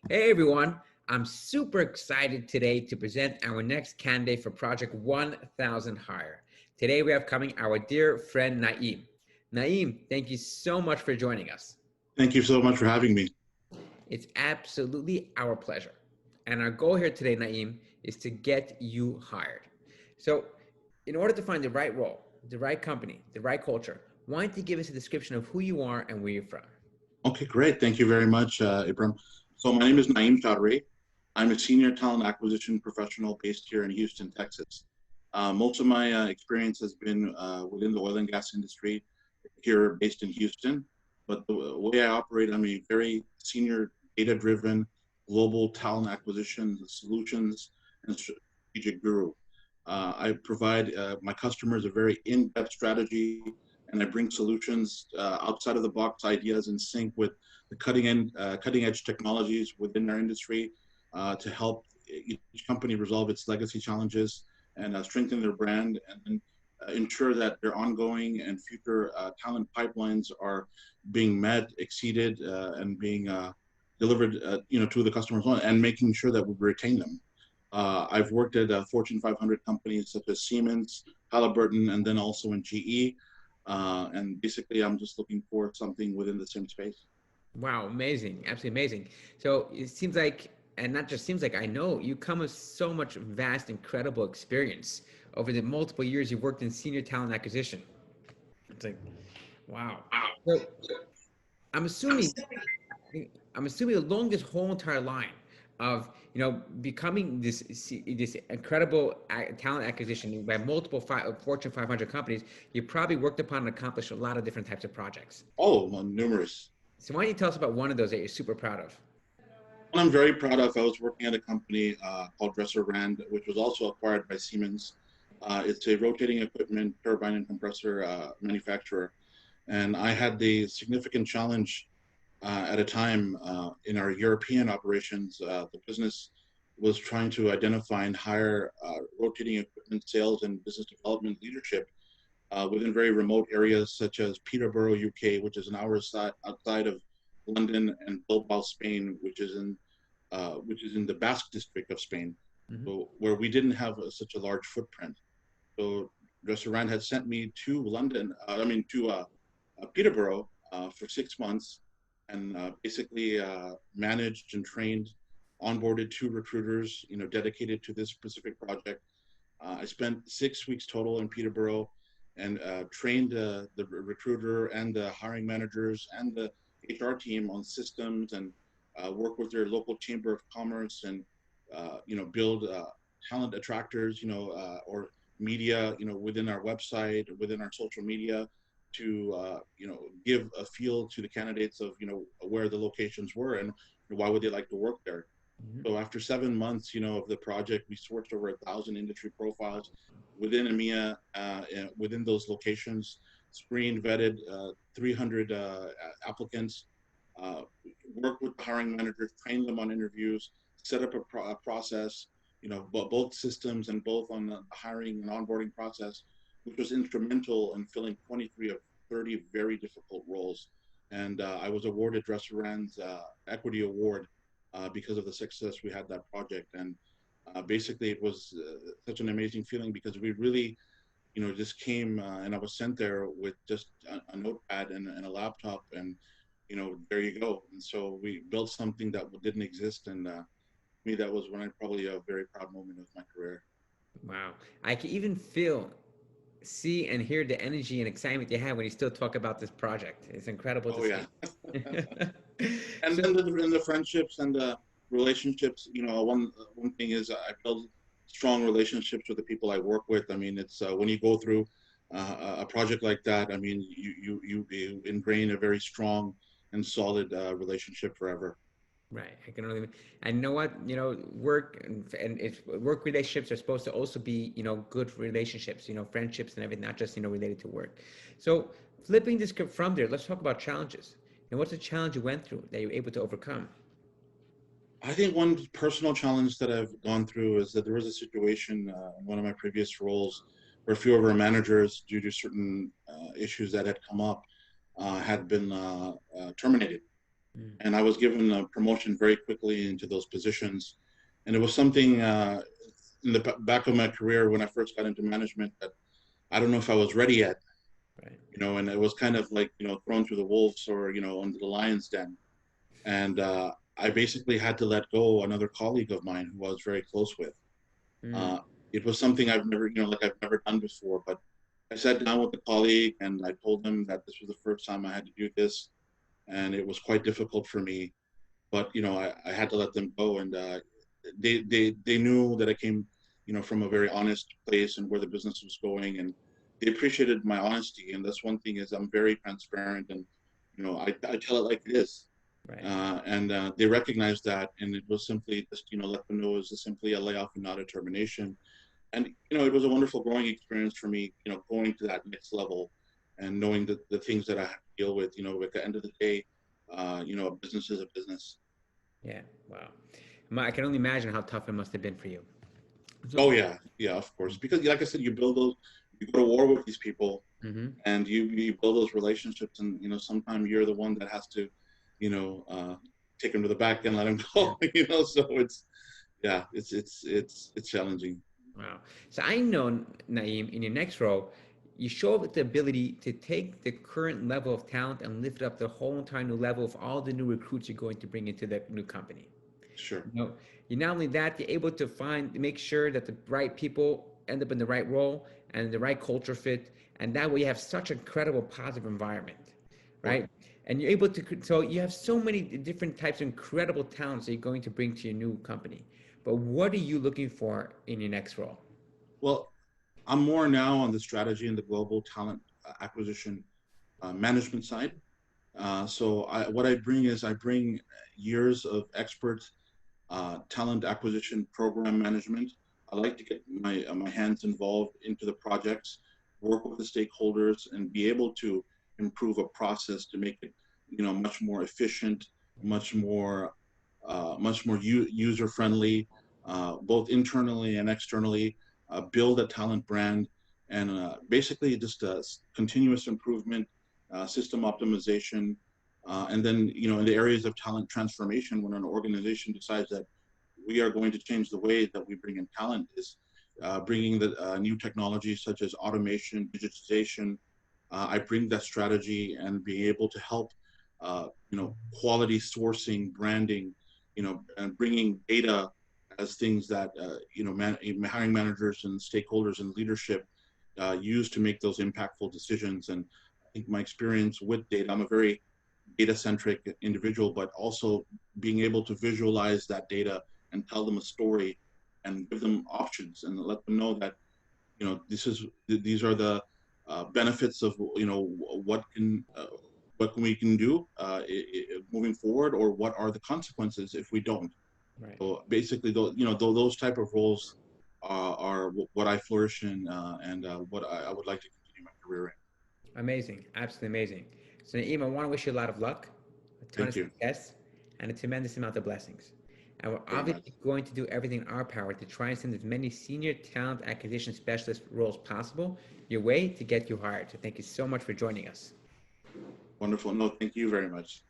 Hey everyone, I'm super excited today to present our next candidate for Project 1000 Hire. Today we have coming our dear friend Naeem. Naeem, thank you so much for joining us. Thank you so much for having me. It's absolutely our pleasure. And our goal here today, Naeem, is to get you hired. So, in order to find the right role, the right company, the right culture, why don't you give us a description of who you are and where you're from? Okay, great. Thank you very much, Ibram. So my name is Nayeem Chowdhury. I'm a senior talent acquisition professional based here in Houston, Texas. Most of my experience has been within the oil and gas industry here based in Houston. But the way I operate, I'm a very senior data-driven global talent acquisition solutions and strategic guru. I provide my customers a very in-depth strategy, and I bring solutions outside of the box ideas in sync with the cutting edge technologies within our industry to help each company resolve its legacy challenges and strengthen their brand and ensure that their ongoing and future talent pipelines are being met, exceeded, and being delivered, to the customers and making sure that we retain them. I've worked at Fortune 500 companies such as Siemens, Halliburton, and then also in GE. And basically, I'm just looking for something within the same space. Wow, amazing. Absolutely amazing. So it seems like, and not just seems like, I know you come with so much vast, incredible experience over the multiple years you've worked in senior talent acquisition. It's like, wow. So I'm assuming, I'm assuming along this whole entire line of, becoming this incredible talent acquisition by multiple Fortune 500 companies, you probably worked upon and accomplished a lot of different types of projects. Oh, well, numerous. So why don't you tell us about one of those that you're super proud of? One I'm very proud of, I was working at a company called Dresser Rand, which was also acquired by Siemens. It's a rotating equipment, turbine and compressor manufacturer. And I had the significant challenge at a time in our European operations. The business was trying to identify and hire rotating equipment sales and business development leadership within very remote areas such as Peterborough, UK, which is an hour outside of London, and Bilbao, Spain, which is in the Basque district of Spain, Hmm. so, where we didn't have such a large footprint. So Restaurant had sent me to London, to Peterborough for 6 months, and basically managed and trained, onboarded two recruiters, dedicated to this specific project. I spent 6 weeks total in Peterborough and trained the recruiter and the hiring managers and the HR team on systems and work with their local chamber of commerce and build talent attractors, or media, within our website, within our social media, to give a feel to the candidates of where the locations were and why would they like to work there. Hmm. So after 7 months, of the project, we sourced over 1,000 industry profiles within EMEA, within those locations, screened, vetted 300 applicants, uh, worked with the hiring managers, trained them on interviews, set up a process, both systems and both on the hiring and onboarding process, which was instrumental in filling 23 of 30 very difficult roles. And I was awarded Restaurant's Equity Award because of the success we had that project. And basically, it was such an amazing feeling because we really, just came and I was sent there with just a notepad and a laptop, and there you go. And so we built something that didn't exist, and me, that was when I probably a very proud moment of my career. Wow. I can even feel, see, and hear the energy and excitement you have when you still talk about this project. It's incredible to Oh yeah. see. And So, then the friendships and the relationships. One thing is I build strong relationships with the people I work with. I mean, it's when you go through a project like that. I mean, you ingrain a very strong and solid relationship forever. right. I can only, and you know what, work and it's work relationships are supposed to also be, good relationships, friendships and everything, not just, related to work. So flipping this from there, let's talk about challenges. What's a challenge you went through that you were able to overcome? I think one personal challenge that I've gone through is that there was a situation in one of my previous roles where a few of our managers, due to certain issues that had come up, had been terminated. and I was given a promotion very quickly into those positions. And it was something in the back of my career when I first got into management that I don't know if I was ready yet, Right. and it was kind of like, thrown to the wolves or, under the lion's den. And I basically had to let go another colleague of mine who I was very close with. Mm. Uh, it was something I've never, like I've never done before, but I sat down with the colleague and I told him that this was the first time I had to do this. And it was quite difficult for me, but, I had to let them go. And they knew that I came, from a very honest place and where the business was going. And they appreciated my honesty. And that's one thing is I'm very transparent and, I tell it like it is. Right. And they recognized that, and it was simply just, let them know it was simply a layoff and not a termination. And it was a wonderful growing experience for me, going to that next level, and knowing that the things that I have to deal with, at the end of the day, a business is a business. Yeah. Wow. I can only imagine how tough it must have been for you. Oh So, yeah, yeah, of course, because like I said, you build those, you go to war with these people, mm-hmm. and you build those relationships, and sometimes you're the one that has to, you know, uh, take them to the back and let them Yeah. go. So it's challenging. Wow. So I know, Naeem, in your next role, you show up with the ability to take the current level of talent and lift it up to a whole entire new level of all the new recruits you're going to bring into the new company. Sure. You know, you not only that, you're able to make sure that the right people end up in the right role and the right culture fit, and that way you have such an incredible positive environment, Right. right? And you're able to, so you have so many different types of incredible talents that you're going to bring to your new company. But what are you looking for in your next role? Well, I'm more now on the strategy and the global talent acquisition management side. So what I bring is I bring years of expert talent acquisition program management. I like to get my hands involved into the projects, work with the stakeholders, and be able to improve a process to make it, much more efficient, much more user friendly, both internally and externally. Build a talent brand, and basically just continuous improvement, system optimization, and then in the areas of talent transformation, when an organization decides that we are going to change the way that we bring in talent, is bringing the new technologies such as automation, digitization. I bring that strategy and being able to help, quality sourcing, branding, and bringing data as things that, hiring managers and stakeholders and leadership use to make those impactful decisions. And I think my experience with data, I'm a very data centric individual, but also being able to visualize that data and tell them a story and give them options and let them know that these are the benefits of what we can do moving forward, or what are the consequences if we don't. Right. So basically, those type of roles are what I flourish in, and what I would like to continue my career in. Amazing. Absolutely amazing. So, Naeem, I want to wish you a lot of luck, a ton of Thank you success, and a tremendous amount of blessings. And we're very much. obviously going to do everything in our power to try and send as many senior talent acquisition specialist roles possible your way to get you hired. So, thank you so much for joining us. Wonderful. No, thank you very much.